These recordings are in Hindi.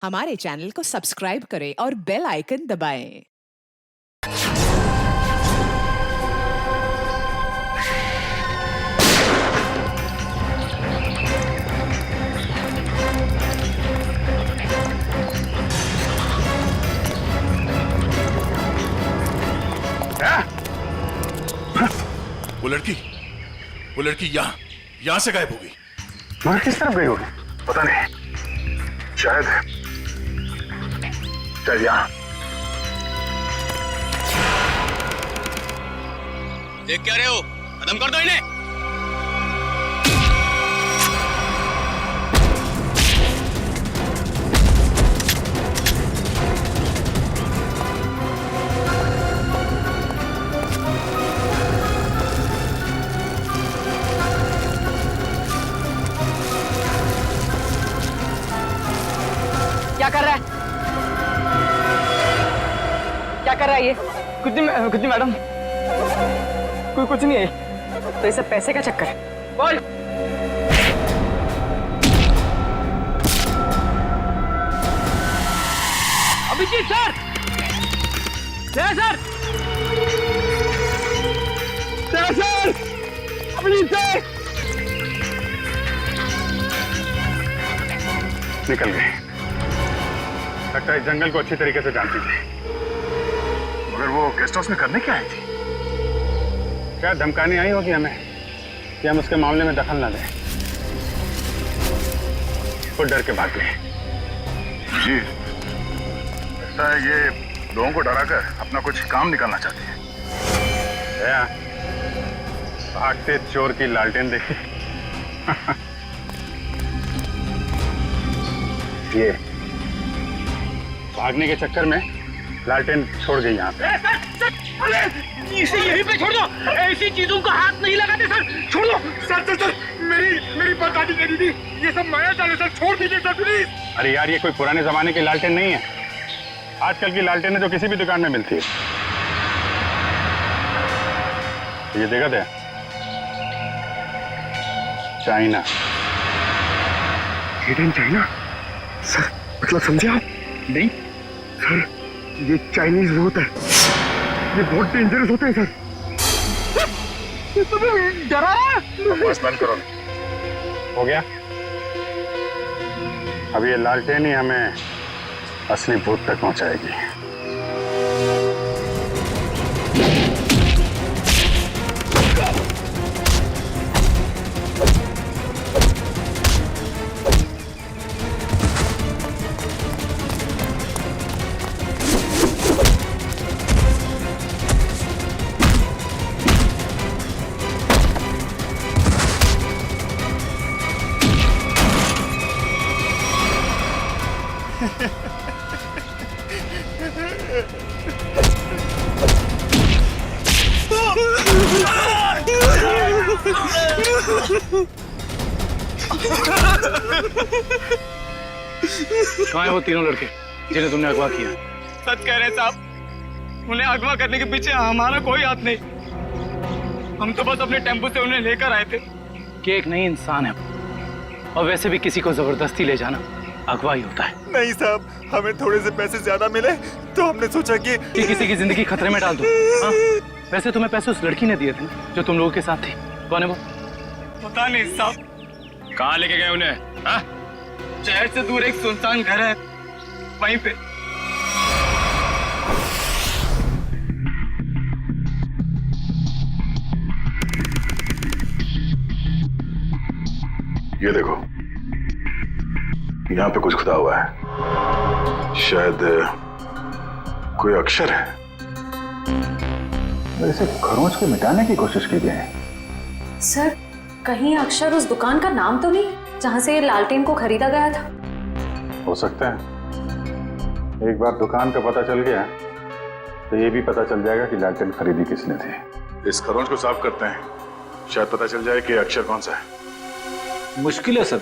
हमारे चैनल को सब्सक्राइब करें और बेल आइकन दबाएं। वो लड़की यहाँ से गायब हो गई। मगर किस तरफ गई होगी पता नहीं। शायद यहाँ। देख क्या रहे हो? खत्म कर दो इन्हें। क्या कर रहा है? क्या कर रहा है ये? कुछ नहीं मैडम, कोई कुछ नहीं है। तो ये सब पैसे का चक्कर है। बोल। Abhijit sir, sir, Abhijit sir निकल गए। लगता है जंगल को अच्छी तरीके से जानती थी। मगर वो गेस्ट हाउस में करने क्या आई थी? क्या धमकाने आई होगी हमें कि हम उसके मामले में दखल न दें। वो डर के भाग गए। जी, लगता है ये लोगों को डराकर अपना कुछ काम निकालना चाहती है। भागते चोर की लालटेन देखी। ये भागने के चक्कर में लालटेन छोड़ गई यहाँ पे। इसे यहीं पे छोड़ दो। ऐसी चीजों को हाथ नहीं लगाते सर। छोड़ दो सर। मेरी बर्बादी करी थी। ये सब माया जाल है सर, छोड़ दीजिए सर प्लीज। अरे यार, ये कोई पुराने जमाने की लालटेन नहीं है। आजकल की लालटेन है जो किसी भी दुकान में मिलती है। ये देखा थे? चाइना। हिडन चाइना सर, मतलब समझे आप? नहीं सर, ये चाइनीज वो होता है। ये बहुत डेंजरस होते हैं सर। तुम्हें डरा? बस बंद करो। हो गया? अब ये लालटेन ही हमें असली भूत तक पहुंचाएगी। कहाँ है वो तीनों लड़के जिन्हें तुमने अगवा किया? सच कह रहे हैं साहब, उन्हें अगवा करने के पीछे हमारा कोई हाथ नहीं। हम तो बस अपने टेम्पो से उन्हें लेकर आए थे। कि एक नई इंसान है और वैसे भी किसी को जबरदस्ती ले जाना अगवा ही होता है। नहीं साहब, हमें थोड़े से पैसे ज्यादा मिले तो हमने सोचा कि किसी की जिंदगी खतरे में डाल दो। हाँ? वैसे तुम्हें पैसे उस लड़की ने दिए थे जो तुम लोगों के साथ थी। कौन है वो? पता नहीं साहब। कहाँ लेके गए उन्हें? हाँ? शहर से दूर एक सुनसान घर है, वहीं पे। ये देखो, यहाँ पे कुछ खुदा हुआ है। शायद कोई अक्षर है। इसे खरोंच के मिटाने की कोशिश की गई है। सर, कहीं अक्षर उस दुकान का नाम तो नहीं जहां से ये लालटेन को खरीदा गया था? हो सकता है। एक बार दुकान का पता चल गया तो ये भी पता चल जाएगा कि लालटेन खरीदी किसने थी। इस खरोंच को साफ करते हैं, शायद पता चल जाए कि अक्षर कौन सा है। मुश्किल है सर,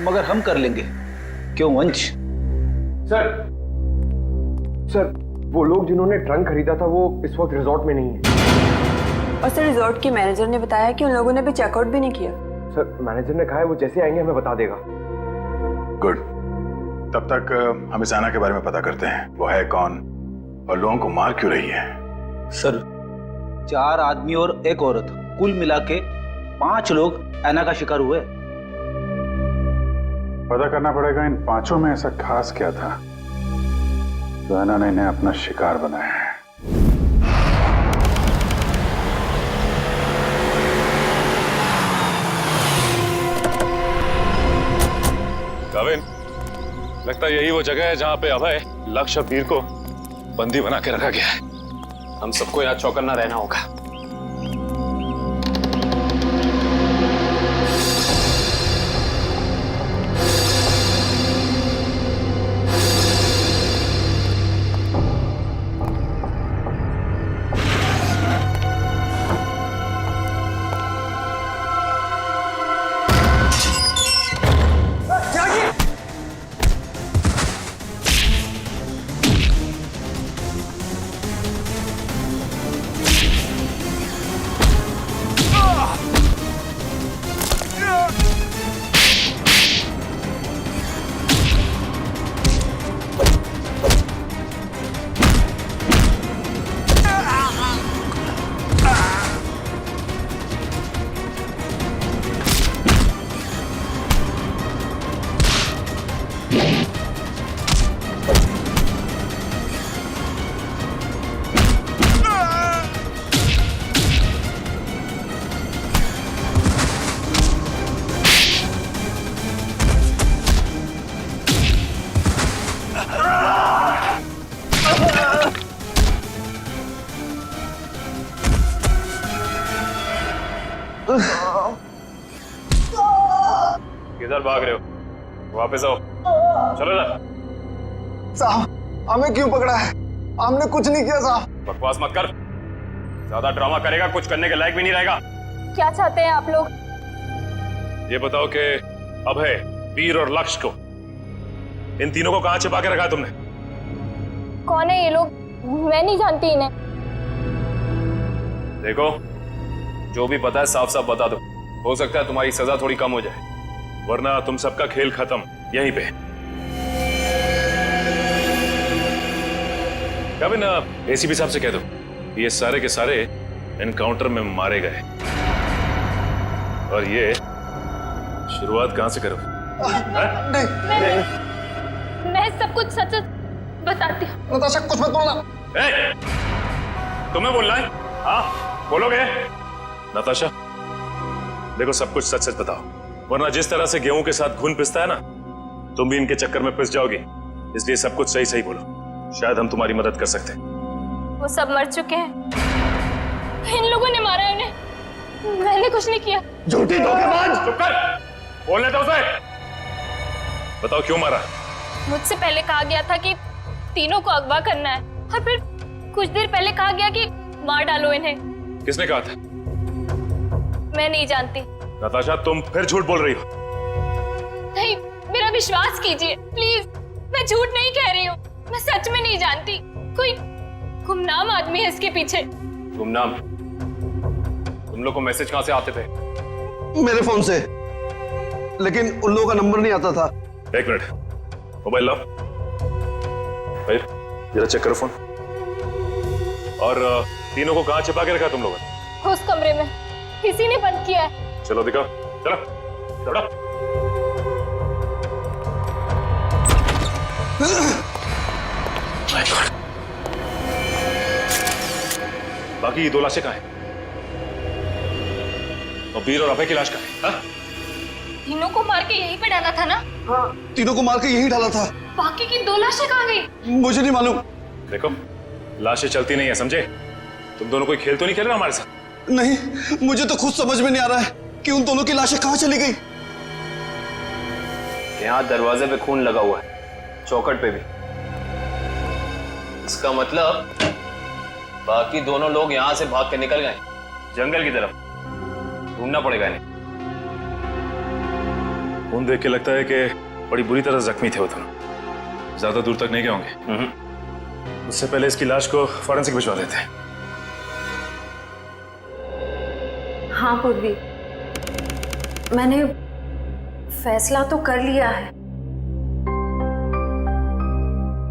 मगर हम कर लेंगे। क्यों वंश? सर, वो लोग जिन्होंने ट्रंक खरीदा था वो इस वक्त रिजॉर्ट में नहीं है। और सर, रिजॉर्ट के मैनेजर ने बताया कि उन लोगों ने भी चेकआउट भी नहीं किया। सर, मैनेजर ने कहा है वो जैसे आएंगे हमें बता देगा। गुड, तब तक हम इस आना के बारे में पता करते हैं, वो है कौन और लोगों को मार क्यों रही है। सर 4 आदमी और 1 औरत, कुल मिला के 5 लोग ऐना का शिकार हुए। पता करना पड़ेगा इन 5 में ऐसा खास क्या था जो ऐना ने इन्हें अपना शिकार बनाया है। काविन, लगता है यही वो जगह है जहां पे अभय लक्ष्य वीर को बंदी बना के रखा गया है। हम सबको यहाँ चौकन्ना रहना होगा। किधर भाग रहे हो? वापस आओ, चलो ना। साहब हमें क्यों पकड़ा है? हमने कुछ नहीं किया साहब। बकवास मत कर, ज्यादा ड्रामा करेगा कुछ करने के लायक भी नहीं रहेगा। क्या चाहते हैं आप लोग? ये बताओ कि अभय, वीर और लक्ष्य को, इन तीनों को कहां छिपा के रखा है तुमने? कौन है ये लोग? मैं नहीं जानती इन्हें। देखो, जो भी पता है साफ साफ बता दो, हो सकता है तुम्हारी सजा थोड़ी कम हो जाए, वरना तुम सबका खेल खत्म यहीं पे। कभी ना एसीपी साहब से कह दो ये सारे के सारे एनकाउंटर में मारे गए, और ये शुरुआत कहां से करो? मैं सब कुछ सच बताती हूँ। नताशा कुछ मत बोलना। तुम्हें बोलना है? हाँ बोलोगे? नताशा देखो, सब कुछ सच सच बताओ, वरना जिस तरह से गेहूं के साथ घुन पिसता है ना, तुम भी इनके चक्कर में पिस जाओगी। इसलिए सब कुछ सही सही बोलो, शायद हम तुम्हारी मदद कर सकते हैं। वो सब मर चुके हैं, इन लोगों ने मारा उन्हें, मैंने कुछ नहीं किया। झूठी धोखेबाज! चुप कर, बोलने दो उसे। बताओ क्यों मारा? मुझसे पहले कहा गया था कि तीनों को अगवा करना है, और फिर कुछ देर पहले कहा गया कि मार डालो इन्हें। किसने कहा था? मैं नहीं जानती। नताशा तुम फिर झूठ बोल रही हो। नहीं, मेरा विश्वास कीजिए प्लीज, मैं झूठ नहीं कह रही हूँ, मैं सच में नहीं जानती। कोई गुमनाम आदमी है इसके पीछे। गुमनाम? तुम लोग को मैसेज कहां से आते थे? मेरे फोन से, लेकिन उन लोगों का नंबर नहीं आता था। एक मिनट, मोबाइल लाओ भाई, जरा चेक करो फोन। और तीनों को कहां छिपा के रखा तुम लोगों ने? उस कमरे में, किसी ने बंद किया है। चलो दिखाओ, चलो चलो। बाकी ये 2 लाशें कहां हैं? और वीर और अभय की लाश कहां है? तीनों को मार के यहीं पे डाला था ना? हाँ, तीनों को मार के यही डाला था। बाकी की 2 लाशें कहाँ गई? मुझे नहीं मालूम। देखो, लाशें चलती नहीं है, समझे? तुम दोनों कोई खेल तो नहीं खेल रहे हमारे साथ? नहीं, मुझे तो खुद समझ में नहीं आ रहा है कि उन दोनों की लाशें कहां चली गई। यहाँ दरवाजे पे खून लगा हुआ है, चौखट पे भी। इसका मतलब बाकी दोनों लोग यहाँ से भाग के निकल गए जंगल की तरफ। ढूंढना पड़ेगा इन्हें। खून देख के लगता है कि बड़ी बुरी तरह जख्मी थे वो दोनों, ज्यादा दूर तक नहीं गए होंगे। उससे पहले इसकी लाश को फॉरेंसिक भिजवा देते हैं। हाँ पूर्वी, मैंने फैसला तो कर लिया है।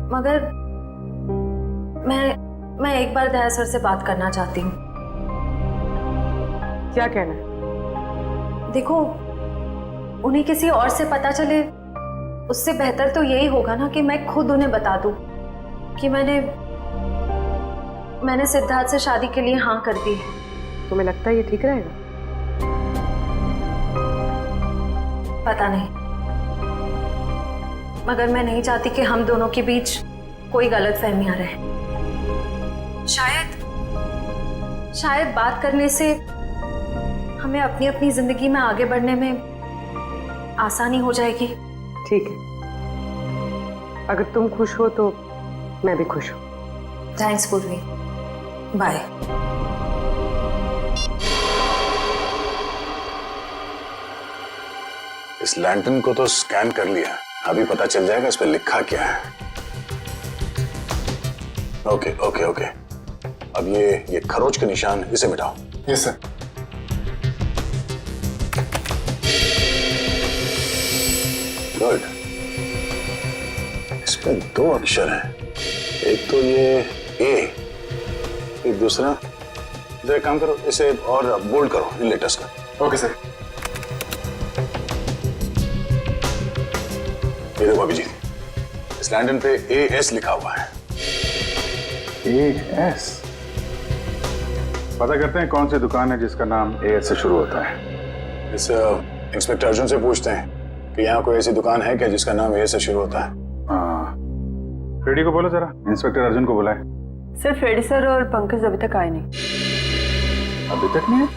मगर मैं एक बार दया सर से बात करना चाहती हूँ। क्या कहना है? देखो, उन्हें किसी और से पता चले उससे बेहतर तो यही होगा ना कि मैं खुद उन्हें बता दूं कि मैंने सिद्धार्थ से शादी के लिए हाँ कर दी है। तुम्हें लगता है ये ठीक रहेगा? पता नहीं, मगर मैं नहीं चाहती कि हम दोनों के बीच कोई गलतफहमियां रहे। शायद बात करने से हमें अपनी अपनी जिंदगी में आगे बढ़ने में आसानी हो जाएगी। ठीक है, अगर तुम खुश हो तो मैं भी खुश हूँ। थैंक्स पूर्वी, बाय। इस लैंटर्न को तो स्कैन कर लिया, अभी पता चल जाएगा इस पे लिखा क्या है। ओके ओके ओके, अब ये खरोच के निशान, इसे मिटाओ। Yes sir. गुड, इसमें 2 अक्षर हैं, एक तो ये ए, एक दूसरा। तो एक काम करो, इसे और बोल्ड करो इन लेटर्स का। Okay sir. ये देखो अभिजीत, इस लैंटर्न पे AS लिखा हुआ है। AS? पता करते हैं कौन सी दुकान है जिसका नाम AS से शुरू होता है। इस इंस्पेक्टर अर्जुन से पूछते हैं कि यहाँ कोई ऐसी दुकान है क्या जिसका नाम A से शुरू होता है। हाँ, फ्रेडी को बोलो जरा, इंस्पेक्टर अर्जुन को बुलाए। सर, फ्रेडी सर और पंकज अभी तक आए नहीं। अभी तक नहीं?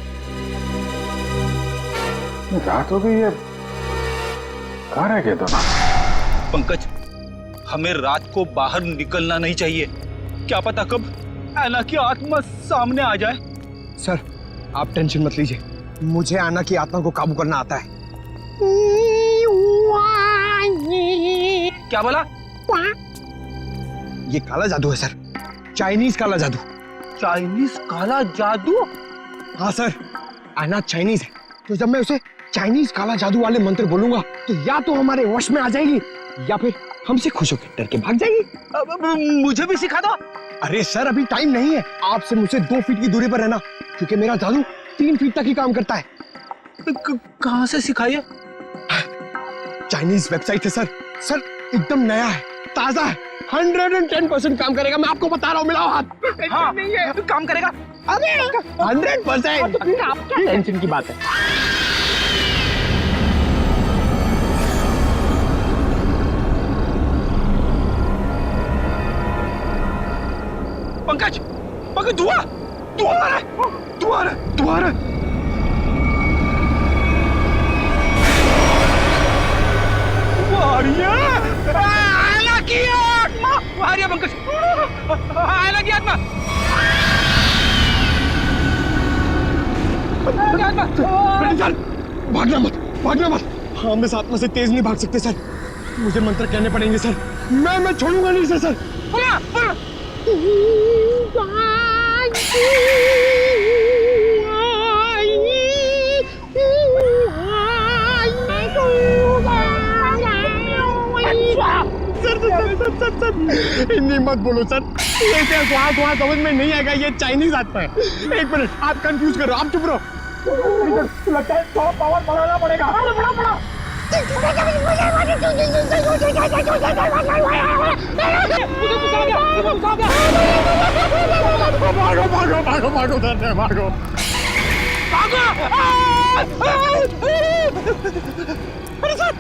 रात हो गई है, कहाँ रह गए दोनों? पंकज, हमें रात को बाहर निकलना नहीं चाहिए, क्या पता कब ऐना की आत्मा सामने आ जाए। सर, आप टेंशन मत लीजिए, मुझे आना की आत्मा को काबू करना आता है। क्या बोला? ये काला जादू है सर, चाइनीज काला जादू। चाइनीज काला जादू? हाँ सर, आना चाइनीज है, तो जब मैं उसे चाइनीज काला जादू वाले मंत्र बोलूंगा तो या तो हमारे वश में आ जाएगी या फिर हमसे खुश होकर डर के भाग जाएगी। मुझे भी सिखा दो। अरे सर, अभी टाइम नहीं है, आपसे मुझसे 2 फीट की दूरी पर रहना, क्योंकि मेरा जादू 3 फीट तक ही काम करता है। कहाँ से सिखाइए? चाइनीज वेबसाइट है सर। सर, एकदम नया है, ताजा है, 110% काम करेगा, मैं आपको बता रहा हूँ। मिलाओ हाथ। हाँ, नहीं है, काम करेगा। अरे 100%। तो फिर आप क्या टेंशन की बात है? पंकज, पंकज, धुआं आ रहा है, धुआं आ रहा है। आयना की आत्मा आ रही है पंकज, आयना की आत्मा। भागना मत, हम इस आत्मा से तेज नहीं भाग सकते सर, मुझे मंत्र कहने पड़ेंगे सर। मैं छोड़ूंगा नहीं सर। बोला। सर, हिंदी मत बोलो सर, ये वहाँ समझ में नहीं आएगा, ये चाइनीज आत्मा है। 1 मिनट, आप कंफ्यूज करो, आप चुप रहो। लगता है थोड़ा पावर बढ़ाना पड़ेगा। भागो। अरे सर,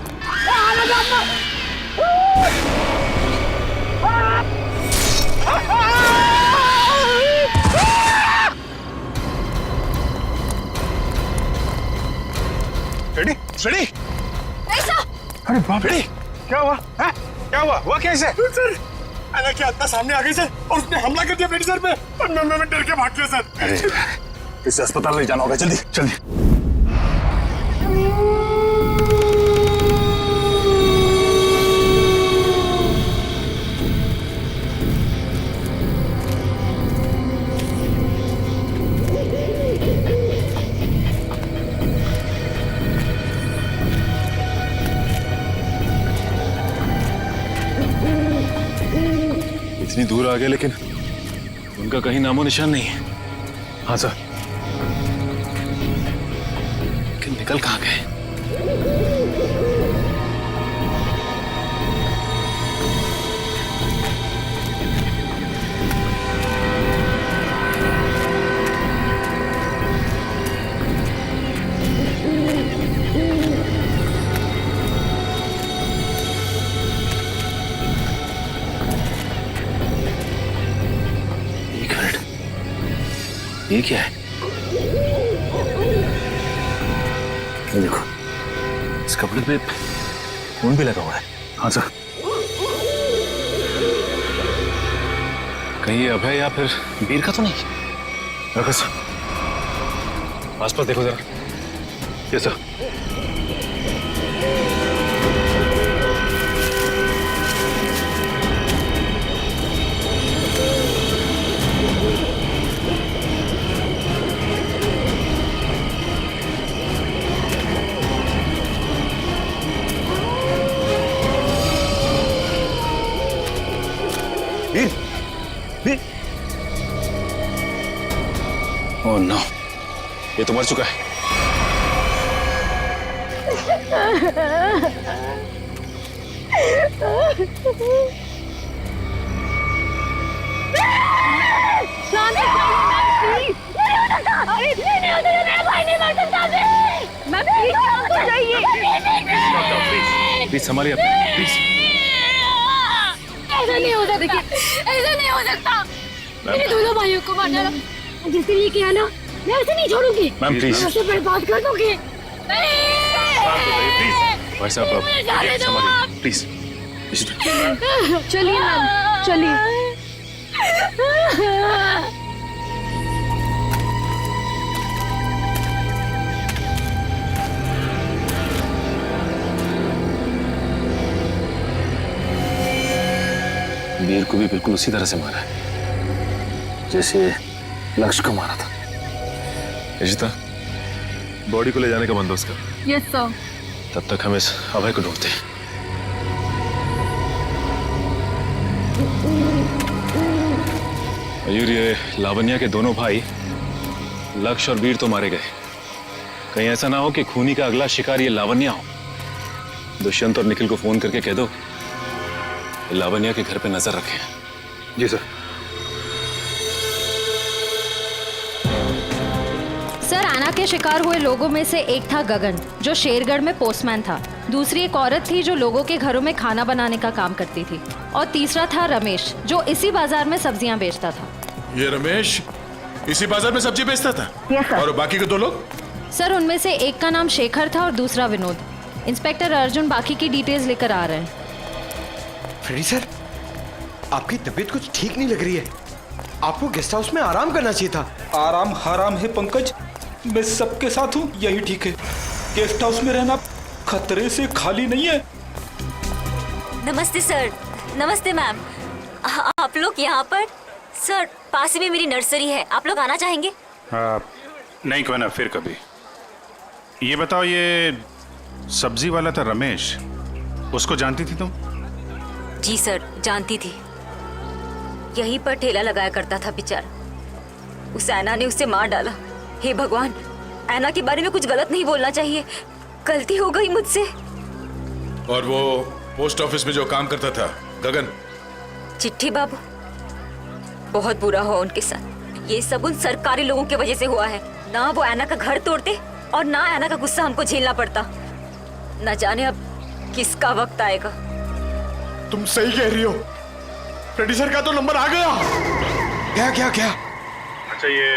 रेडी? अरे बाप रे, क्या हुआ? क्या हुआ कैसे? सर, ऐना की आत्मा सामने आ गई सर, और उसने हमला कर दिया फ्रेडी सर पे, और मैं डर के भाग गया सर। अरे, इसे अस्पताल ले जाना होगा, जल्दी। इतनी दूर आ गए लेकिन उनका कहीं नामो निशान नहीं है। हाँ सर। लेकिन निकल कहाँ गए? ये क्या है? ये देखो, इस कपड़े पे खून भी लगा हुआ है। हाँ सर। कहीं ये अभय या फिर वीर का तो नहीं? रखो सर, आसपास देखो जरा। ये सर। ओह नो, ये तो मर चुका है। प्लीज संभालिए, प्लीज। ऐसा नहीं हो सकता, ऐसा नहीं हो सकता। मेरे दोनों भाइयों को मार डाला। जिसने ये किया ना, मैं उसे नहीं छोड़ूंगी। Ma'am please. मैं उसे बर्बाद कर दूंगी। भाई साहब संभालिए, प्लीज। चलिए मैम, चलिए। वीर को भी बिल्कुल उसी तरह से मारा है जैसे लक्ष्य को मारा था। रिश्ता, बॉडी को ले जाने का बंदोबस्त कर। Yes sir. तब तक हम इस अभय को ढूंढते हैं। मयूर, ये लावण्या के दोनों भाई लक्ष्य और वीर तो मारे गए। कहीं ऐसा ना हो कि खूनी का अगला शिकार ये लावण्या हो। दुष्यंत और निखिल को फोन करके कह दो लावण्या के घर पे नजर रखें। जी सर। सर, आना के शिकार हुए लोगों में से एक था गगन, जो शेरगढ़ में पोस्टमैन था। दूसरी एक औरत थी जो लोगों के घरों में खाना बनाने का काम करती थी। और तीसरा था रमेश, जो इसी बाजार में सब्जियां बेचता था। ये रमेश इसी बाजार में सब्जी बेचता था? Yes sir. और बाकी के दो लोग? सर, उनमें से एक का नाम शेखर था और दूसरा विनोद। इंस्पेक्टर अर्जुन बाकी की डिटेल्स लेकर आ रहे हैं। फ्रेडी सर, आपकी तबीयत कुछ ठीक नहीं लग रही है। आपको गेस्ट हाउस में आराम करना चाहिए था। आराम हराम है पंकज, मैं सबके साथ हूँ, यही ठीक है। गेस्ट हाउस में रहना खतरे से खाली नहीं है। नमस्ते सर। नमस्ते मैम। आप लोग यहाँ पर? सर, पास में मेरी नर्सरी है, आप लोग आना चाहेंगे? नहीं, क्यों ना, फिर कभी। ये बताओ, ये सब्जी वाला था रमेश, उसको जानती थी तुम? जी सर, जानती थी। यहीं पर ठेला लगाया करता था बेचारा। उस ऐना ने उसे मार डाला। हे भगवान, ऐना के बारे में कुछ गलत नहीं बोलना चाहिए, गलती हो गई मुझसे। और वो पोस्ट ऑफिस में जो काम करता था गगन? चिट्ठी बाबू, बहुत बुरा हुआ उनके साथ। ये सब उन सरकारी लोगों की वजह से हुआ है। ना वो ऐना का घर तोड़ते और ना ऐना का गुस्सा हमको झेलना पड़ता। न जाने अब किसका वक्त आएगा। तुम सही कह रही हो। फ्रेडी सर का तो नंबर आ गया। क्या क्या क्या? अच्छा, ये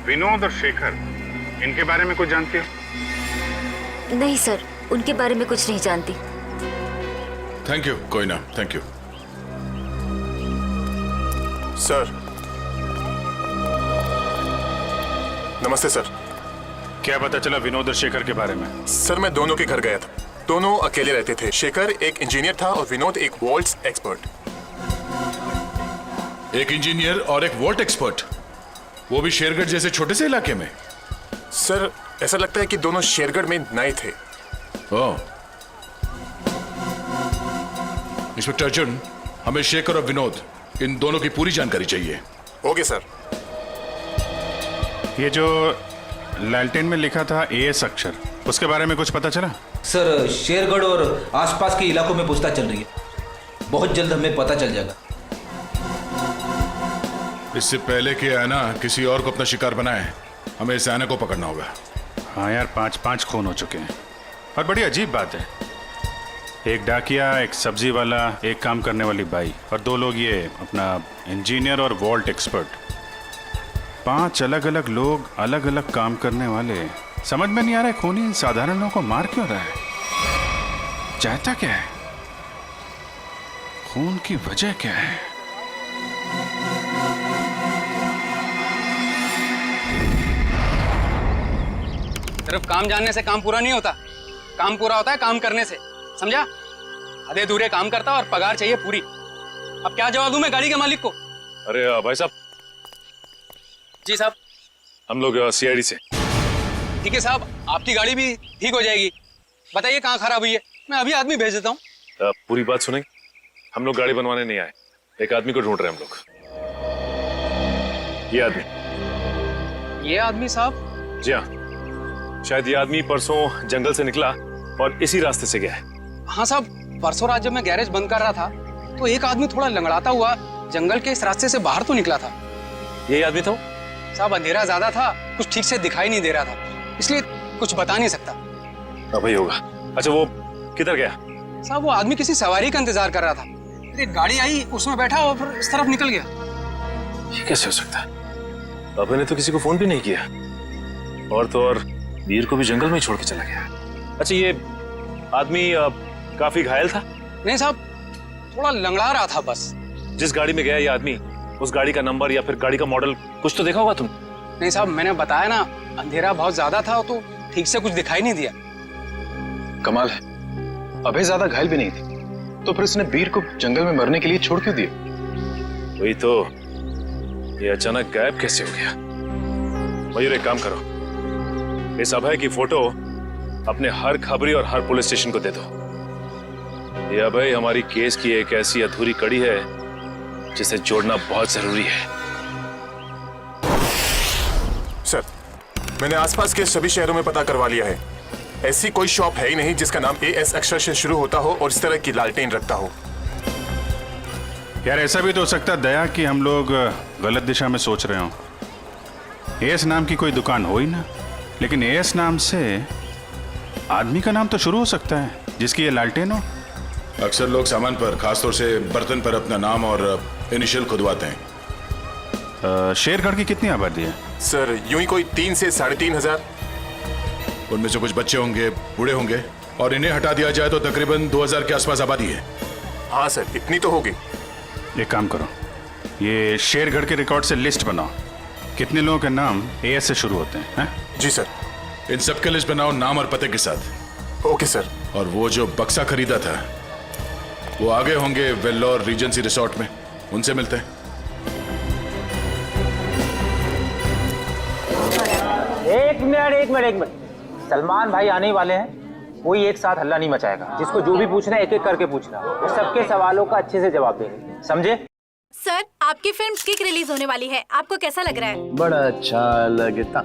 विनोद और शेखर, इनके बारे में कुछ जानती हो? नहीं सर, उनके बारे में कुछ नहीं जानती। Thank you. कोई ना, थैंक यू सर। नमस्ते सर। क्या पता चला विनोद और शेखर के बारे में? सर, मैं दोनों के घर गया था। दोनों अकेले रहते थे। शेखर एक इंजीनियर था और विनोद एक वॉल्ट्स एक्सपर्ट। एक इंजीनियर और एक वोल्ट एक्सपर्ट, वो भी शेरगढ़ जैसे छोटे से इलाके में? सर, ऐसा लगता है कि दोनों शेरगढ़ में नए थे। ओह। इंस्पेक्टर अर्जुन, हमें शेखर और विनोद इन दोनों की पूरी जानकारी चाहिए। Okay sir. ये जो लालटेन में लिखा था एएस अक्षर, उसके बारे में कुछ पता चला? सर शेरगढ़ और आसपास के इलाकों में पूछताछ चल रही है, बहुत जल्द हमें पता चल जाएगा। इससे पहले कि ऐना किसी और को अपना शिकार बनाए, हमें इस ऐना को पकड़ना होगा। हाँ यार, 5 खून हो चुके हैं। और बड़ी अजीब बात है, एक डाकिया, एक सब्जी वाला, एक काम करने वाली बाई और 2 लोग ये अपना इंजीनियर और वॉल्ट एक्सपर्ट। 5 अलग अलग लोग, अलग अलग काम करने वाले। समझ में नहीं आ रहा है खूनी इन साधारण लोगों को मार क्यों रहा है? चाहता क्या है? खून की वजह क्या है? सिर्फ काम जानने से काम पूरा नहीं होता, काम पूरा होता है काम करने से, समझा? आधे अधूरे काम करता और पगार चाहिए पूरी। अब क्या जवाब दूं मैं गाड़ी के मालिक को? अरे भाई साहब। जी साहब। हम लोग सीआईडी से। ठीक है साहब, आपकी गाड़ी भी ठीक हो जाएगी। बताइए कहाँ खराब हुई है, मैं अभी आदमी भेज देता हूँ। पूरी बात सुनेंगे? हम लोग गाड़ी बनवाने नहीं आए, एक आदमी को ढूंढ रहे हैं हम लोग। ये आदमी। ये आदमी साहब? जी हाँ, शायद ये आदमी परसों जंगल से निकला और इसी रास्ते से गया है। हाँ साहब, परसों रात जब मैं गैरेज बंद कर रहा था तो एक आदमी थोड़ा लंगड़ाता हुआ जंगल के इस रास्ते से बाहर तो निकला था। यही आदमी था? साहब अंधेरा ज्यादा था, कुछ ठीक से दिखाई नहीं दे रहा था, इसलिए कुछ बता नहीं सकता। वही होगा। अच्छा, वो किधर गया? साहब वो आदमी किसी सवारी का इंतजार कर रहा था, एक गाड़ी आई, उसमें बैठा और फिर इस तरफ निकल गया। ये कैसे हो सकता है? अबे ने तो किसी को फोन भी नहीं किया, और तो और वीर को भी जंगल में छोड़ के चला गया। अच्छा, ये आदमी काफी घायल था? नहीं साहब, थोड़ा लंगड़ा रहा था बस। जिस गाड़ी में गया ये आदमी, उस गाड़ी का नंबर या फिर गाड़ी का मॉडल कुछ तो देखा होगा तुम? नहीं साहब, मैंने बताया ना, अंधेरा बहुत ज्यादा था तो ठीक से कुछ दिखाई नहीं दिया। कमाल है, अभय ज्यादा घायल भी नहीं थी, तो फिर उसने वीर को जंगल में मरने के लिए छोड़ क्यों दिया? वही तो, ये अचानक गायब कैसे हो गया? मयूर, एक काम करो, इस अभय की फोटो अपने हर खबरी और हर पुलिस स्टेशन को दे दो। ये अभय हमारी केस की एक ऐसी अधूरी कड़ी है जिसे जोड़ना बहुत जरूरी है। सर, मैंने आसपास के सभी शहरों में पता करवा लिया है, ऐसी कोई शॉप है ही नहीं जिसका नाम एएस अक्षर से शुरू होता हो और इस तरह की लालटेन रखता हो। यार ऐसा भी तो हो सकता है दया कि हम लोग गलत दिशा में सोच रहे हो। एएस नाम की कोई दुकान हो ही ना, लेकिन एएस नाम से आदमी का नाम तो शुरू हो सकता है जिसकी ये लालटेन हो। अक्सर लोग सामान पर, खासतौर से बर्तन पर अपना नाम और इनिशियल खुदवाते हैं। शेरगढ़ की कितनी आबादी है? सर यूं ही कोई 3 से 3,500। उनमें से कुछ बच्चे होंगे, बूढ़े होंगे, और इन्हें हटा दिया जाए तो तकरीबन 2,000 के आसपास आबादी है। हाँ सर, इतनी तो होगी। एक काम करो, ये शेरगढ़ के रिकॉर्ड से लिस्ट बनाओ, कितने लोगों के नाम एएस से शुरू होते हैं? जी सर। इन सबके लिस्ट बनाओ नाम और पते के साथ। Okay sir. और वो जो बक्सा खरीदा था वो आगे होंगे वेल्लोर रीजेंसी रिसोर्ट में, उनसे मिलते हैं। एक मिनट, सलमान भाई आने वाले हैं, कोई एक साथ हल्ला नहीं मचाएगा। जिसको जो भी पूछना है एक एक करके पूछना, और सबके सवालों का अच्छे से जवाब देंगे, समझे? सर, आपकी फिल्म किक रिलीज होने वाली है, आपको कैसा लग रहा है? बड़ा अच्छा लगता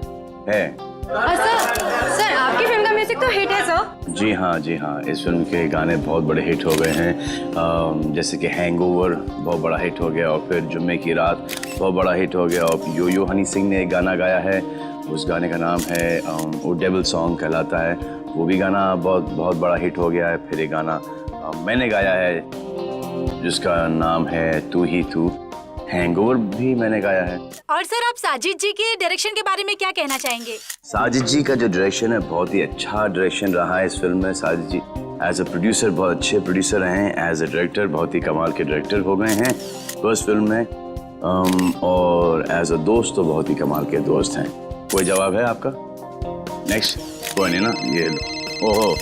है। सर आपकी फिल्म का म्यूजिक तो हिट है सर। जी हाँ, इस फिल्म के गाने बहुत बड़े हिट हो गए हैं, जैसे कि हैंगओवर बहुत बड़ा हिट हो गया, और फिर जुम्मे की रात बहुत बड़ा हिट हो गया, और यो हनी सिंह ने एक गाना गाया है, उस गाने का नाम है वो डेविल सॉन्ग कहलाता है, वो भी गाना बहुत बड़ा हिट हो गया है। फिर एक गाना मैंने गाया है जिसका नाम है तू ही तू, हैंगओवर भी मैंने गाया है। और सर आप साजिद जी के डायरेक्शन के बारे में क्या कहना चाहेंगे? साजिद जी का जो डायरेक्शन है बहुत ही अच्छा डायरेक्शन रहा है इस फिल्म में। साजिद जी एज अ प्रोड्यूसर बहुत अच्छे प्रोड्यूसर हैं, एज अ डायरेक्टर बहुत ही कमाल के डायरेक्टर हो गए हैं फर्स्ट फिल्म में, और एज अ दोस्त तो बहुत ही कमाल के दोस्त हैं। कोई जवाब है आपका? नेक्स्ट कोई नहीं ना, ये ओहो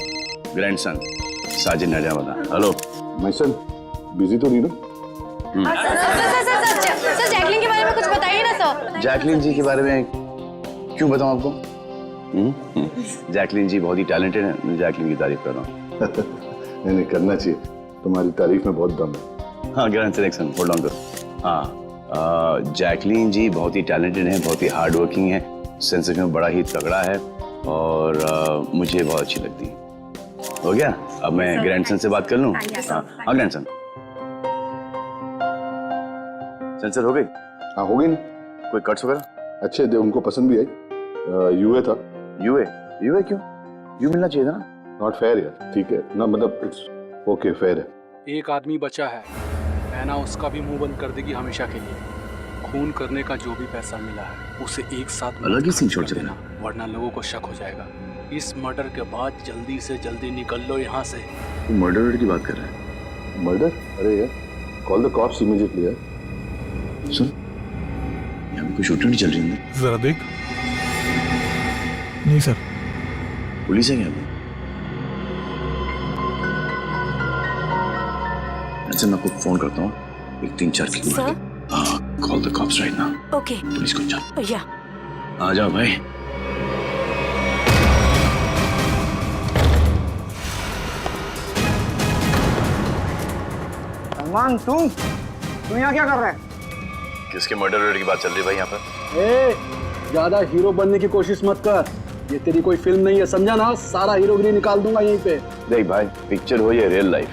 ग्रैंडसन साजिद नडियावाला। हेलो मैसन, बिजी तो नहीं ना? सर जैकलिन के बारे में कुछ बताइए ना सर। जैकलिन जी के बारे में क्यों बताऊं आपको? जैकलिन जी बहुत ही टैलेंटेड है, मैं जैकलिन की तारीफ कर रहा हूँ। नहीं करना चाहिए, तुम्हारी तारीफ में बहुत दम है। हाँ ग्रैंड सिलेक्शन, होल्ड ऑन करो। हाँ जैकलीन जी बहुत ही टैलेंटेड हैं, बहुत ही हार्ड वर्किंग है, सेंस ऑफ ह्यूमर बड़ा ही तगड़ा है और मुझे बहुत अच्छी लगती है। हो गया? अब मैं ग्रैंडसन से बात कर लूँ? हाँ ग्रैंडसन, सेंसर हो गई? हाँ हो गई ना। कोई कट्स वगैरह? अच्छे थे, उनको पसंद भी आई। यूए था। यूए? यूए क्यों? यू मिलना चाहिए था ना। नॉट फेयर यार। ठीक है ना, मतलब इट्स ओके, फेयर है। एक आदमी बचा है, मैना उसका भी मुंह बंद कर देगी हमेशा के लिए। खून करने का जो भी पैसा मिला है उसे एक साथ अलग ही सीन छोड़ चलेना, वरना लोगों को शक हो जाएगा। इस मर्डर के बाद जल्दी से जल्दी निकल लो यहाँ से। तू मर्डर की बात कर रहा है? मर्डर? अरे यार, कॉल द कॉप्स इमीडिएटली यार। सुन, यहाँ पे कोई शूटिंग नहीं चल रही है? जरा देख। नहीं सर। पुलिस है क्या? अच्छा मैं आपको फोन करता हूँ, एक 3-4 की call the cops right now. Okay. Police को जाओ। या आ जाओ भाई। सलमान तुम यहाँ क्या कर रहे हैं? किसके मर्डर की बात चल रही है भाई यहाँ पर? ए, ज्यादा हीरो बनने की कोशिश मत कर, ये तेरी कोई फिल्म नहीं है, समझा ना? सारा हीरोगिरी निकाल दूंगा यहीं पे। देख भाई, पिक्चर हो या रियल लाइफ,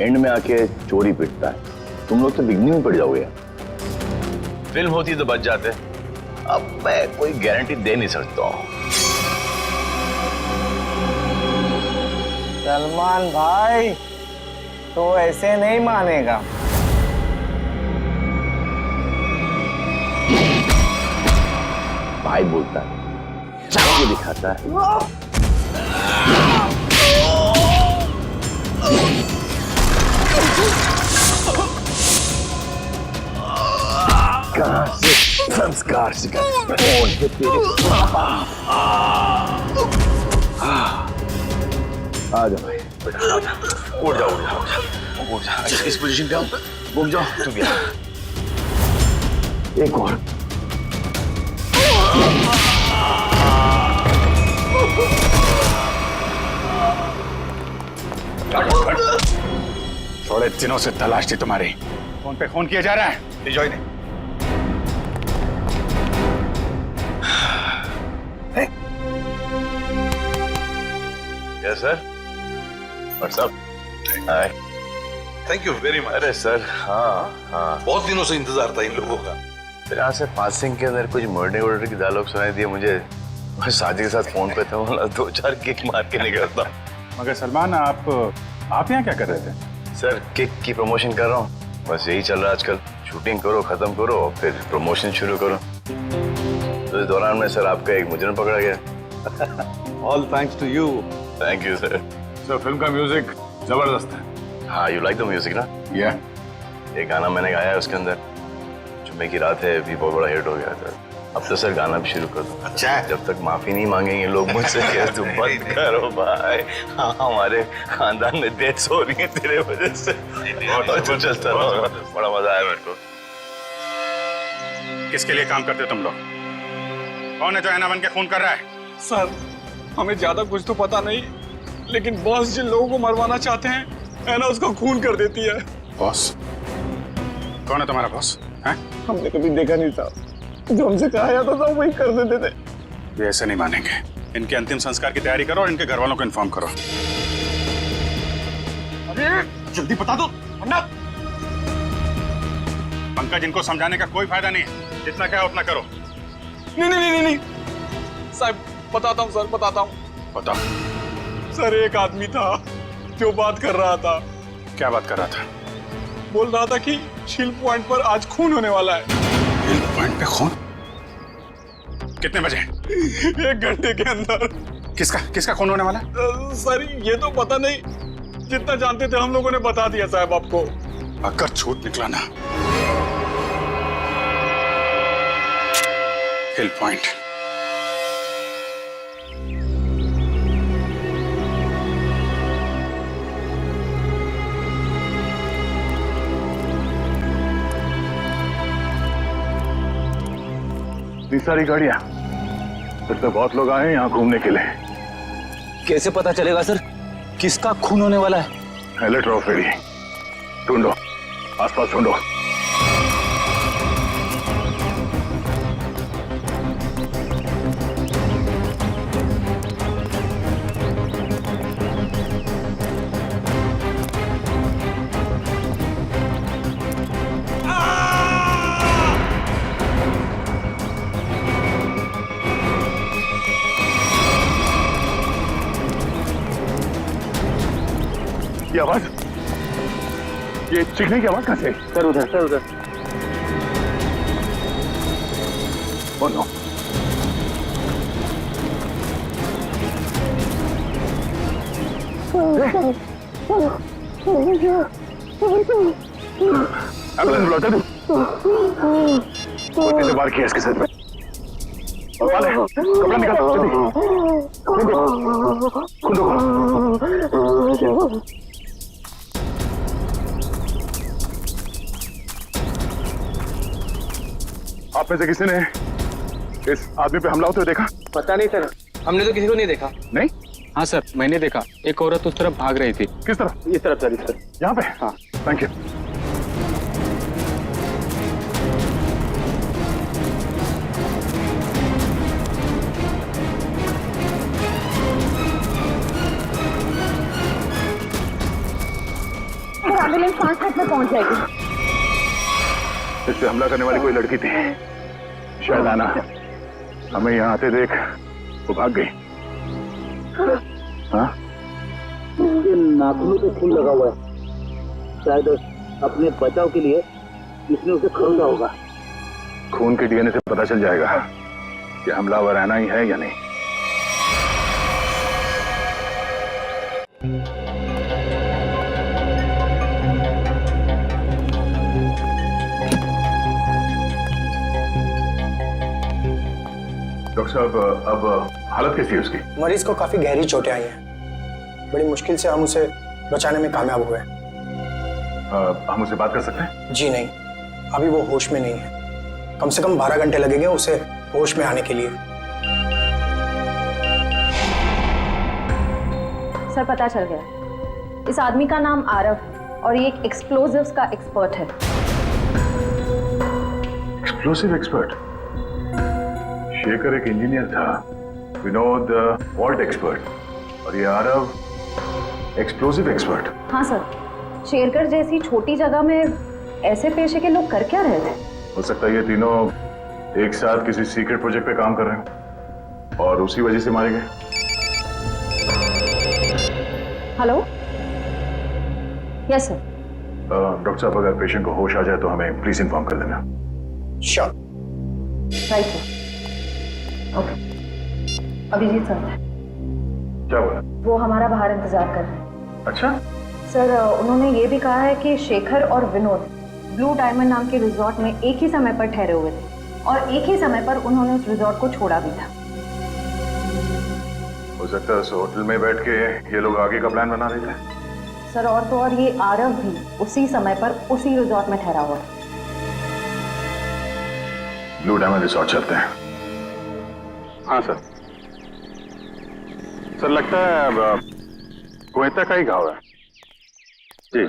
एंड में आके चोरी पिटता है, तुम लोग तो बिगनिंग में पड़ जाओगे यार। फिल्म होती तो बच जाते, अब मैं कोई गारंटी दे नहीं सकता हूँ। सलमान भाई तो ऐसे नहीं मानेगा। भाई बोलता है, चाकू दिखाता है। कहाँ से संस्कार सीखा? कौन है तेरे पापा? आ जा भाई, उठ जा, उठ जा, उठ जा। इस पोजीशन पे आओ, घूम जाओ, तू भी आ। एक और। थोड़े दिनों से तलाश थी तुम्हारी, फोन पे खून किया जा रहा है। ले जाओ इन्हें। Yes sir. What's up? Hi. Thank you very much. अरे सर, हाँ हाँ, बहुत दिनों से इंतजार था इन लोगों का। फिर यहाँ से पासिंग के अंदर कुछ मर्डर की डायलॉग सुनाई दिए मुझे। मैं शादी के साथ फोन पे था, बोला 2-4 किक मार के निकलता। मगर सलमान, आप यहाँ क्या कर रहे थे? सर किक की प्रमोशन कर रहा हूँ, बस यही चल रहा है आजकल। शूटिंग करो, खत्म करो और फिर प्रमोशन शुरू करो। तो इस दौरान में सर आपका एक मुजरिम पकड़ा गया। All thanks to you. Thank you sir. Sir film का म्यूजिक जबरदस्त है। हाँ, यू लाइक द म्यूजिक ना? या एक गाना मैंने गाया है उसके अंदर, जुम्मे की रात है, भी बहुत बड़ा हिट हो गया सर। अब तो सर गाना भी शुरू कर दो। अच्छा है। जब तक माफी नहीं मांगेंगे लोग मुझसे, कह तुम बंद करो भाई। हाँ, हमारे खानदान में डेथ्स हो रही है तेरे वजह से। तो चलता रहो, बड़ा मजा आया मेरे को। किसके लिए काम करते हो तुम लोग? कौन है जो ऐना बन के खून कर रहा है? सर हमें ज्यादा कुछ तो पता नहीं, लेकिन बॉस जिन लोगों को मरवाना चाहते हैं ऐना उसका खून कर देती है। बॉस? कौन है तुम्हारा बॉस? हैं? हमने कभी देखा नहीं था, जो हमसे कहा जाता था वही कर देते थे। ये ऐसे नहीं मानेंगे। इनके अंतिम संस्कार की तैयारी करो और इनके घर वालों को इन्फॉर्म करो। अरे जल्दी बता दो वरना। पंकज, इनको समझाने का कोई फायदा नहीं है, जितना क्या उतना करो। नहीं साहब, बताता हूँ सर, बताता हूँ। बताओ। सर एक आदमी था जो बात कर रहा था। क्या बात कर रहा था? बोल रहा था कि हिल पॉइंट पर आज खून होने वाला है। हिल पॉइंट पे खून? कितने बजे? 1 घंटे के अंदर। किसका खून होने वाला है? सर ये तो पता नहीं, जितना जानते थे हम लोगों ने बता दिया साहब आपको। अगर छूट निकला ना, हिल पॉइंट। इतनी सारी गाड़ियां, फिर तो बहुत लोग आए हैं यहाँ घूमने के लिए। कैसे पता चलेगा सर किसका खून होने वाला है? अलर्ट रहो, फेरी ढूंढो। आसपास ढूंढो। ये आवाज, ये चीखने की आवाज कहां से आई? सर उधर। Oh no. एम्बुलेंस बुला जल्दी। कुत्ते ने वार किया इसके सर पे। और वाले, कपड़ा निकालो जल्दी। खुद आप में से किसी ने इस आदमी पे हमला होते हुए देखा? पता नहीं सर, हमने तो किसी को नहीं देखा। नहीं? हाँ सर, मैंने देखा। एक औरत उस तरफ भाग रही थी। किस तरफ? इस तरफ सर, इस तरफ। यहाँ पे? हाँ। Thank you. एम्बुलेंस 5 मिनट में पहुंच जाएगी। इस पे हमला करने वाली कोई लड़की थी, शायद आना। हमें यहाँ आते देख वो भाग गई। हाँ? इसके नाखूनों पे खून लगा हुआ है, शायद अपने बचाव के लिए इसने उसे खरीदा होगा। खून के डीएनए से पता चल जाएगा कि हमलावर आना ही है या नहीं। डॉक्टर साहब, अब हालत कैसी है उसकी? मरीज को काफी गहरी चोटें आई हैं। बड़ी मुश्किल से हम उसे बचाने में कामयाब हुए। हम उससे बात कर सकते हैं? जी नहीं, अभी वो होश में नहीं है। कम से कम 12 घंटे लगेंगे उसे होश में आने के लिए। सर पता चल गया, इस आदमी का नाम आरव है और ये एक एक्सप्लोजिव्स का एक्सपर्ट है। Explosive expert? शेखर एक इंजीनियर था, विनोद वॉल्ट एक्सपर्ट, और ये आरव एक्सप्लोसिव एक्सपर्ट। हाँ सर, शेरगढ़ जैसी छोटी जगह में ऐसे पेशे के लोग कर क्या रहे थे? हो सकता है ये तीनों एक साथ किसी सीक्रेट प्रोजेक्ट पे काम कर रहे हैं और उसी वजह से मारे गए। Hello, yes sir. डॉक्टर साहब, अगर पेशेंट को होश आ जाए तो हमें प्लीज इन्फॉर्म कर देना। Sure. Right sir. Okay, Abhijit sir क्या बोला? वो हमारा बाहर इंतजार कर रहे हैं। अच्छा सर, उन्होंने ये भी कहा है कि शेखर और विनोद ब्लू डायमंड नाम के रिजॉर्ट में एक ही समय पर ठहरे हुए थे और एक ही समय पर उन्होंने उस रिजॉर्ट को छोड़ा भी था। हो सकता है उस होटल में बैठ के ये लोग आगे का प्लान बना रहे थे। सर, और तो और ये आरव भी उसी समय पर उसी रिजॉर्ट में ठहरा हुआ था। ब्लू डायमंड रिसोर्ट चलते हैं। हाँ सर। सर लगता है कोयता का ही घाव है। जी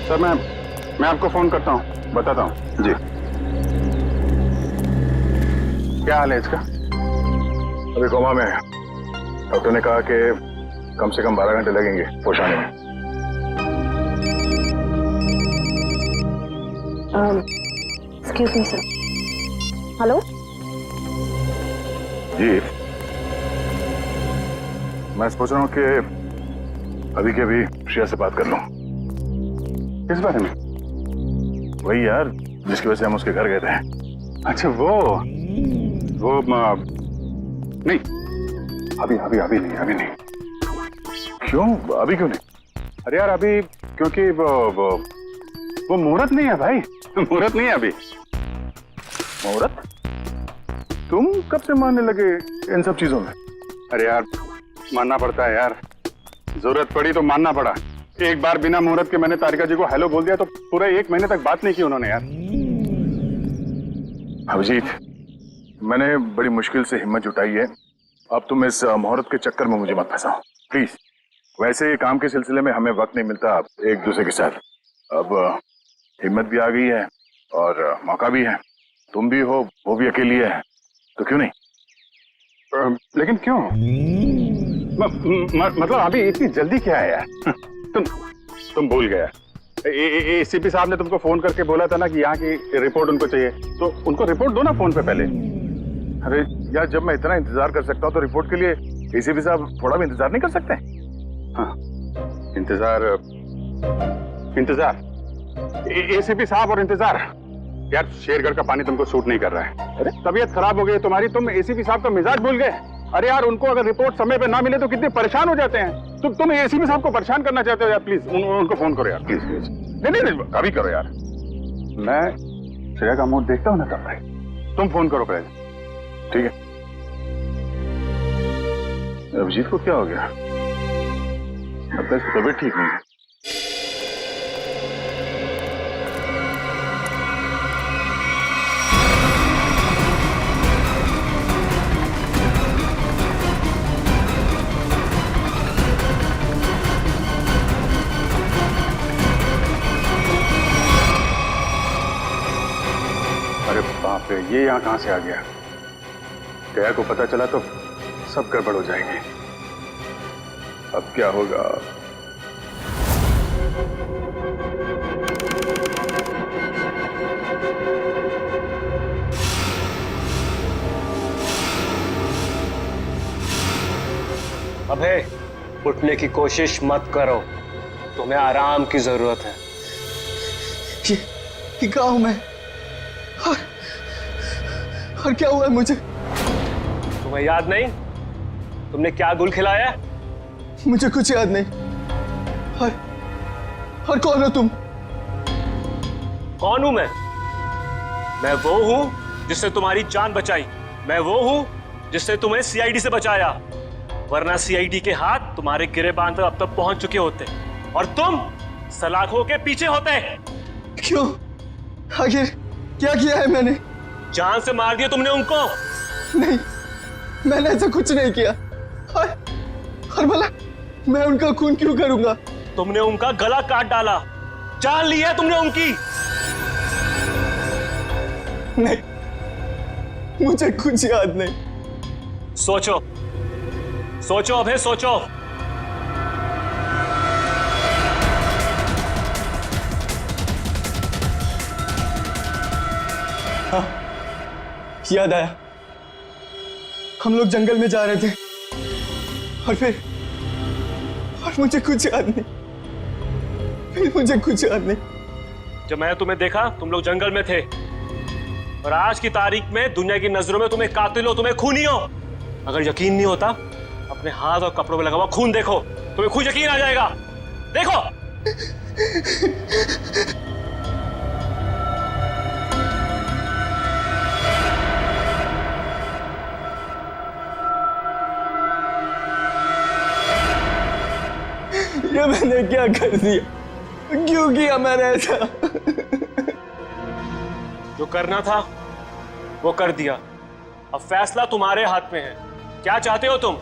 सर, मैं आपको फोन करता हूँ, बताता हूँ। जी, क्या हाल है इसका? अभी कोमा में है। डॉक्टर ने कहा कि कम से कम 12 घंटे लगेंगे होश आने में। Excuse me sir. हेलो जी, मैं सोच रहा हूँ कि अभी के अभी श्रेया से बात कर लूं। किस बारे में? वही यार जिसकी वजह से हम उसके घर गए थे। अच्छा वो नहीं, अभी नहीं। क्यों? अभी क्यों नहीं? अरे यार अभी क्योंकि वो मुहूर्त नहीं है भाई। मुहूर्त नहीं है अभी। मुहूर्त? तुम कब से मानने लगे इन सब चीजों में? अरे यार मानना पड़ता है यार, जरूरत पड़ी तो मानना पड़ा। एक बार बिना मुहूर्त के मैंने तारिका जी को हेलो बोल दिया तो पूरा 1 महीने तक बात नहीं की उन्होंने यार। अभिजीत, मैंने बड़ी मुश्किल से हिम्मत जुटाई है। अब तुम इस मुहूर्त के चक्कर में मुझे मत फंसाओ प्लीज। वैसे काम के सिलसिले में हमें वक्त नहीं मिलता एक दूसरे के साथ। अब हिम्मत भी आ गई है और मौका भी है। तुम भी हो, वो भी अकेली है, तो क्यों नहीं? लेकिन क्यों? मतलब अभी इतनी जल्दी क्या है यार? तुम भूल गया। एसीपी साहब ने तुमको फोन करके बोला था ना कि यहाँ की रिपोर्ट उनको चाहिए, तो उनको रिपोर्ट दो ना फोन पे पहले। अरे यार, जब मैं इतना इंतजार कर सकता हूँ तो रिपोर्ट के लिए एसीपी साहब थोड़ा भी इंतजार नहीं कर सकते? हाँ, इंतजार एसीपी साहब और इंतजार। यार शेरगढ़ का पानी तुमको सूट नहीं कर रहा है। अरे तबीयत खराब हो गई तुम्हारी, तुम एसीपी साहब का मिजाज भूल गए। अरे यार, उनको अगर रिपोर्ट समय पे ना मिले तो कितने परेशान हो जाते हैं। तुम एसीपी साहब को परेशान करना चाहते हो यार? प्लीज उनको फोन करो यार, प्लीज प्लीज। नहीं, अभी करो यार। मैं श्रेया का मूड देखता हूँ ना तब भाई। तुम फोन करो पहले, ठीक है? अभिजीत को क्या हो गया? अब तक तबीयत ठीक नहीं है। अरे बाप रे, ये यहाँ कहां से आ गया? गया को पता चला तो सब गड़बड़ हो जाएगी। अब क्या होगा? अबे, उठने की कोशिश मत करो, तुम्हें आराम की जरूरत है। ये कहाँ हूं मैं? और क्या हुआ है मुझे? तुम्हें याद नहीं तुमने क्या गुल खिलाया? मुझे कुछ याद नहीं। और कौन हो तुम? कौन हूं मैं? मैं वो हूं जिसने तुम्हारी जान बचाई। मैं वो हूं जिसने तुम्हें सीआईडी से बचाया, वरना सीआईडी के हाथ तुम्हारे गिरेबान तक अब तक पहुंच चुके होते और तुम सलाखों के पीछे होते। क्यों? आखिर क्या किया है मैंने? जान से मार दिया तुमने उनको। नहीं, मैंने ऐसा कुछ नहीं किया। और भला मैं उनका खून क्यों करूंगा? तुमने उनका गला काट डाला, जान ली है तुमने उनकी। नहीं, मुझे कुछ याद नहीं। सोचो, सोचो अभय, सोचो। हाँ, याद आया। हम लोग जंगल में जा रहे थे और मुझे कुछ याद नहीं। फिर मुझे कुछ याद नहीं। जब मैंने तुम्हें देखा तुम लोग जंगल में थे और आज की तारीख में दुनिया की नजरों में तुम्हें कातिल हो, तुम्हें खूनी हो। अगर यकीन नहीं होता अपने हाथ और कपड़ों में लगा हुआ खून देखो, तुम्हें खुद यकीन आ जाएगा। देखो। ये मैंने क्या कर दिया? क्यों किया मैंने ऐसा? जो करना था वो कर दिया, अब फैसला तुम्हारे हाथ में है। क्या चाहते हो तुम?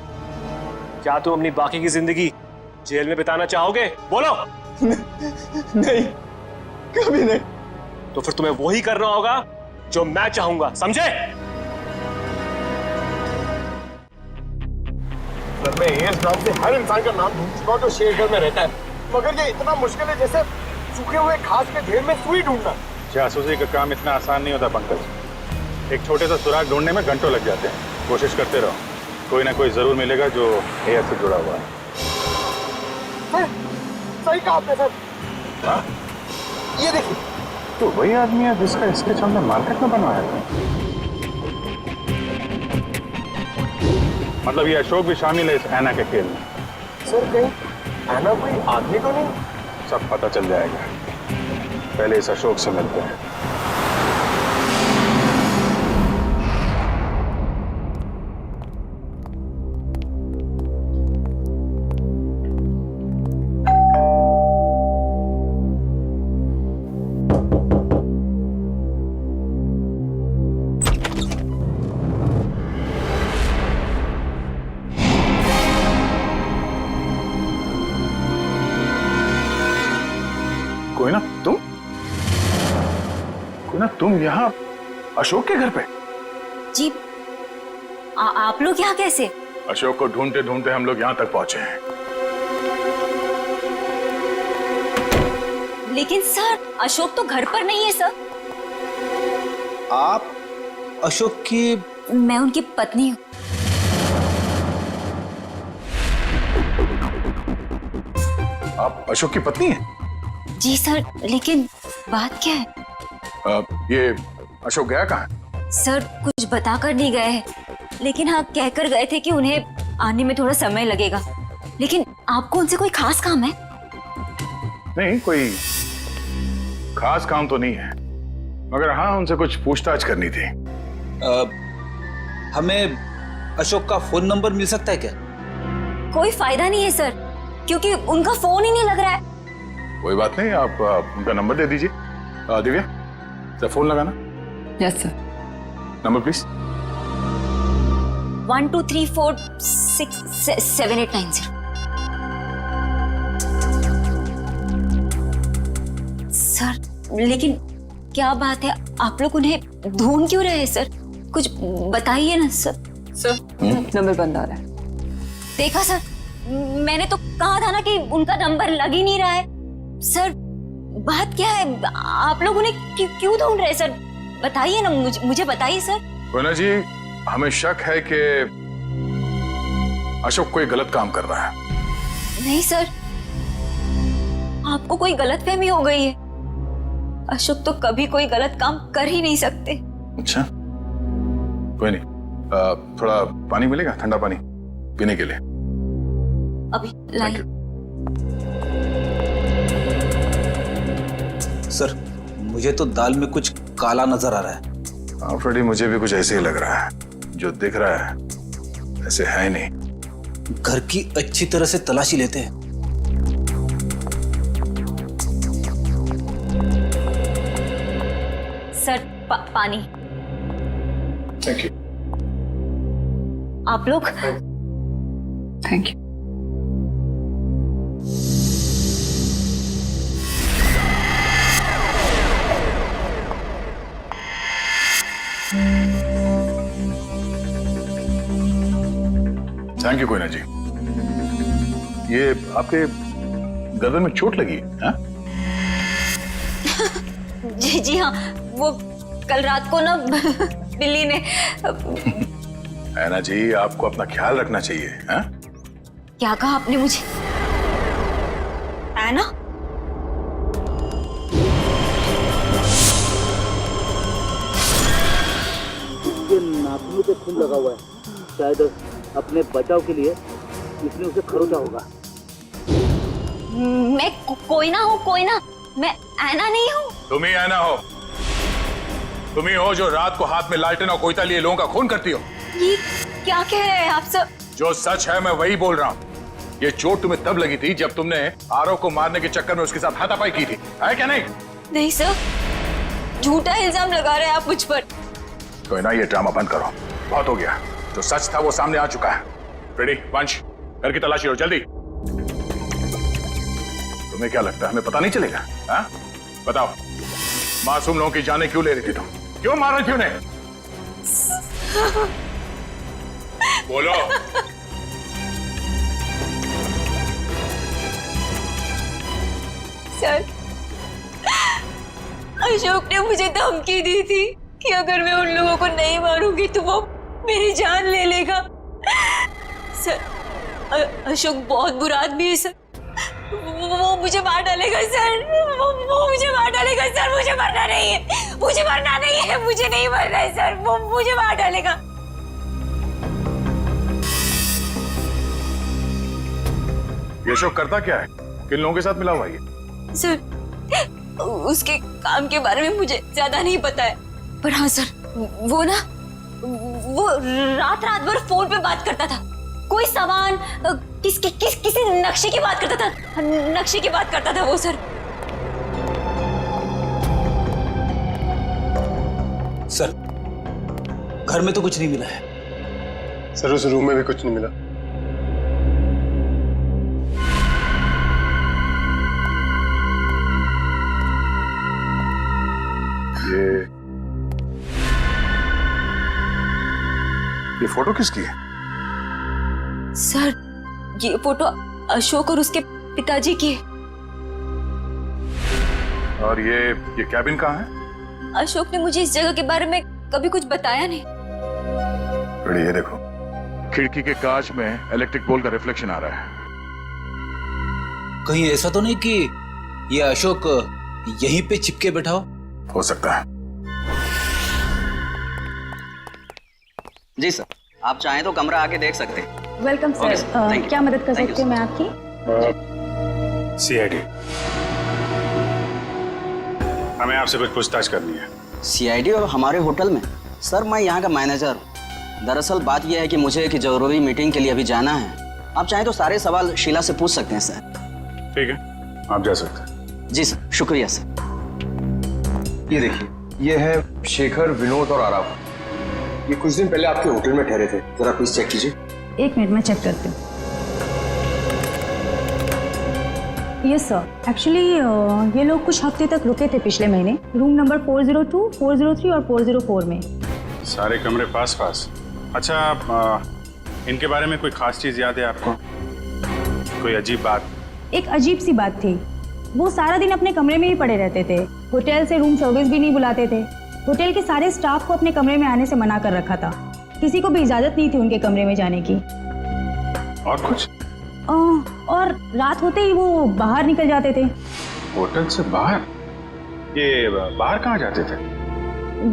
क्या तुम अपनी बाकी की जिंदगी जेल में बिताना चाहोगे? बोलो। नहीं, कभी नहीं। तो फिर तुम्हें वही करना होगा जो मैं चाहूंगा, समझे? मैं इस नाम से हर इंसान का नाम ढूंढ चुका हूं जो शेरगढ़ में रहता है, मगर ये इतना मुश्किल है जैसे सूखे हुए घास के ढेर में सुई ढूंढना। जासूसी का काम इतना आसान नहीं होता पंकज। एक छोटे सा सुराग ढूंढने में घंटों लग जाते हैं। कोशिश करते रहो, कोई ना कोई जरूर मिलेगा जो एयर से जुड़ा हुआ है। सही कहा आपने सर। हाँ? ये देखिए, तो वही आदमी है जिसका स्केच हमने मार्केट में बनवाया था। मतलब ये अशोक भी शामिल है इस ऐना के खेल में। सर कहीं ऐना कोई आदमी तो नहीं? सब पता चल जाएगा, पहले इस अशोक से मिलते हैं। कोई ना तुम यहाँ अशोक के घर पे? जी आप लोग यहाँ कैसे? अशोक को ढूंढते ढूंढते हम लोग यहाँ तक पहुंचे हैं। लेकिन सर अशोक तो घर पर नहीं है सर। आप अशोक की? मैं उनकी पत्नी हूँ। आप अशोक की पत्नी हैं? जी सर, लेकिन बात क्या है? ये अशोक गया कहाँ है? सर कुछ बताकर नहीं गए हैं, लेकिन हाँ कहकर गए थे कि उन्हें आने में थोड़ा समय लगेगा। लेकिन आपको उनसे कोई खास काम है? नहीं, कोई खास काम तो नहीं है, मगर हाँ उनसे कुछ पूछताछ करनी थी। हमें अशोक का फोन नंबर मिल सकता है क्या? कोई फायदा नहीं है सर, क्योंकि उनका फोन ही नहीं लग रहा है। कोई बात नहीं, आप उनका नंबर दे दीजिए। दिव्या सर फोन लगाना। Yes sir. Number please. 12346789 sir. लेकिन क्या बात है, आप लोग उन्हें ढूंढ क्यों रहे हैं सर? कुछ बताइए ना सर। नंबर बंद आ रहा है। देखा सर, मैंने तो कहा था ना कि उनका नंबर लग ही नहीं रहा है। सर बात क्या है, आप लोग उन्हें क्यों ढूंढ रहे हैं सर? बताइए ना, मुझे बताइए सर। कोना जी, हमें शक है कि अशोक कोई गलत काम कर रहा है। नहीं सर, आपको कोई गलतफहमी हो गई है। अशोक तो कभी कोई गलत काम कर ही नहीं सकते। अच्छा, कोई नहीं, थोड़ा पानी मिलेगा, ठंडा पानी पीने के लिए? अभी लाइए। सर मुझे तो दाल में कुछ काला नजर आ रहा है। हाँ फ्रेडी, मुझे भी कुछ ऐसे ही लग रहा है। जो दिख रहा है ऐसे है ही नहीं। घर की अच्छी तरह से तलाशी लेते हैं। सर पानी। Thank you. आप लोग? Thank you. Thank you Koyna ji. ये आपके गर्दन में चोट लगी है? जी हाँ, वो कल रात को ना बिल्ली ने। ऐना जी, आपको अपना ख्याल रखना चाहिए। है? क्या कहा आपने मुझे? ऐना? नाखूनों पे खून लगा हुआ है, शायद अपने बचाव के लिए इसने उसे खरोचा होगा। मैं कोई ना हूँ, कोई ना। मैं ऐना नहीं हूँ। तुम ही ऐना हो। तुम ही हो जो रात को हाथ में लालटेन और कोयता लिए लोगों का खून करती हो। ये क्या कह रहे हैं आप सब? जो सच है मैं वही बोल रहा हूँ। ये चोट तुम्हें तब लगी थी जब तुमने आरव को मारने के चक्कर में उसके साथ हाथापाई की थी, है क्या नहीं? नहीं सर, झूठा इल्जाम लगा रहे हैं आप मुझ पर। तो ना ये ड्रामा बंद करो, बहुत हो गया। जो सच था वो सामने आ चुका है। रेडी वंश, घर की तलाशी लो जल्दी। तुम्हें क्या लगता है हमें पता नहीं चलेगा? हा? बताओ, मासूम लोगों की जानें क्यों ले रही थी तुम? क्यों मार रही थी उन्हें? बोलो। सर, अशोक ने मुझे धमकी दी थी कि अगर मैं उन लोगों को नहीं मारूंगी तो वो मेरी जान ले लेगा। सर, अशोक बहुत बुरा आदमी है सर। वो मुझे मार डालेगा सर। वो मुझे मार डालेगा सर। मुझे मरना नहीं है, मुझे मरना नहीं है, मुझे नहीं मरना है सर। वो मुझे मार डालेगा। ये अशोक करता क्या है? किन लोगों के साथ मिला हुआ है? सर, उसके काम के बारे में मुझे ज्यादा नहीं पता है, पर हाँ सर, वो रात भर फोन पे बात करता था। कोई सामान किसी नक्शे की बात करता था। नक्शे की बात करता था वो सर। सर, घर में तो कुछ नहीं मिला है। सर, उस रूम में भी कुछ नहीं मिला। ये फोटो किसकी है? सर, ये फोटो अशोक और उसके पिताजी की है। और ये कैबिन कहाँ है? अशोक ने मुझे इस जगह के बारे में कभी कुछ बताया नहीं। बड़ी ये देखो, खिड़की के कांच में इलेक्ट्रिक पोल का रिफ्लेक्शन आ रहा है। कहीं ऐसा तो नहीं कि ये अशोक यहीं पे चिपके बैठा हो सकता है। जी सर, आप चाहें तो कमरा आके देख सकते हैं। Welcome Okay, sir. sir. Thank you. क्या मदद कर Thank you, सकती हूँ मैं sir. आपकी? सीआईडी, हमें आपसे कुछ पूछताछ करनी है। सीआईडी और हमारे होटल में? सर, मैं यहाँ का मैनेजर हूँ। दरअसल बात यह है कि मुझे एक जरूरी मीटिंग के लिए अभी जाना है। आप चाहें तो सारे सवाल शीला से पूछ सकते हैं सर। ठीक है, आप जा सकते हैं। जी सर, शुक्रिया सर। ये देखिए, ये है शेखर, विनोद और आराम। ये कुछ दिन पहले आपके होटल में ठहरे थे। जरा प्लीज चेक कीजिए। एक मिनट में चेक करती हूँ। यस सर, एक्चुअली ये लोग कुछ हफ्ते तक रुके थे पिछले महीने, रूम नंबर 402, 403 और 404 में। सारे कमरे पास पास। अच्छा, इनके बारे में कोई खास चीज याद है आपको? कोई अजीब बात? एक अजीब सी बात थी, वो सारा दिन अपने कमरे में ही पड़े रहते थे। होटल से रूम सर्विस भी नहीं बुलाते थे। होटल के सारे स्टाफ को अपने कमरे में आने से मना कर रखा था। किसी को भी इजाजत नहीं थी उनके कमरे में जाने की। और कुछ? और रात होते ही वो बाहर निकल जाते थे। होटल से बाहर? ये बाहर कहाँ जाते थे?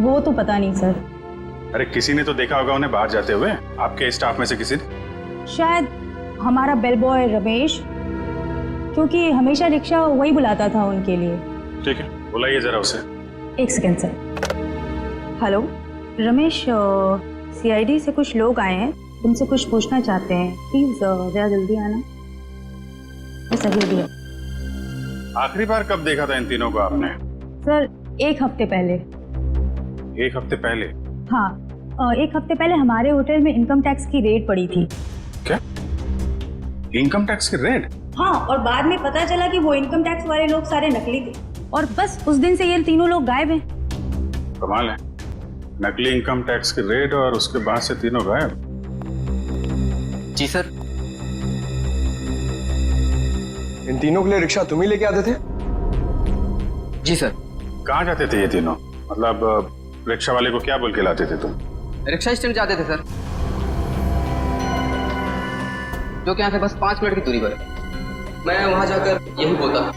वो तो पता नहीं सर। अरे किसी ने तो देखा होगा उन्हें बाहर जाते हुए, आपके स्टाफ में से किसी ने? शायद हमारा बेल बॉय रमेश, क्योंकि हमेशा रिक्शा वही बुलाता था उनके लिए। ठीक है, बुलाइए जरा उसे। एक second sir. Hello Ramesh, CID से कुछ लोग आए हैं, तुमसे कुछ पूछना चाहते हैं। प्लीज जरा जल्दी आना। बस अभी भी। आखिरी बार कब देखा था इन तीनों को आपने? सर, एक हफ्ते पहले। एक हफ्ते पहले? हाँ, एक हफ्ते पहले हमारे होटल में इनकम टैक्स की रेड पड़ी थी। क्या? इनकम टैक्स की रेड? हाँ, और बाद में पता चला कि वो इनकम टैक्स वाले लोग सारे नकली थे, और बस उस दिन से ये तीनों लोग गायब हैं। कमाल है, नकली इनकम टैक्स की रेड और उसके बाद से तीनों गायब। जी सर। इन तीनों के लिए रिक्शा तुम ही लेके आते थे? जी सर। कहाँ जाते थे ये तीनों? मतलब रिक्शा वाले को क्या बोल के लाते थे तुम? रिक्शा स्टैंड जाते थे सर, जो कि यहाँ से बस 5 मिनट की दूरी पर है। मैं वहां जाकर यही बोलता था।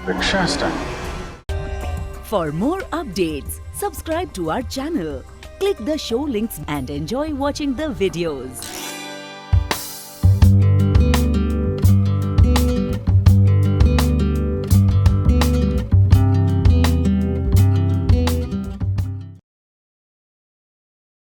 Rickshaw stand? For more updates, subscribe to our channel, click the show links and enjoy watching the videos.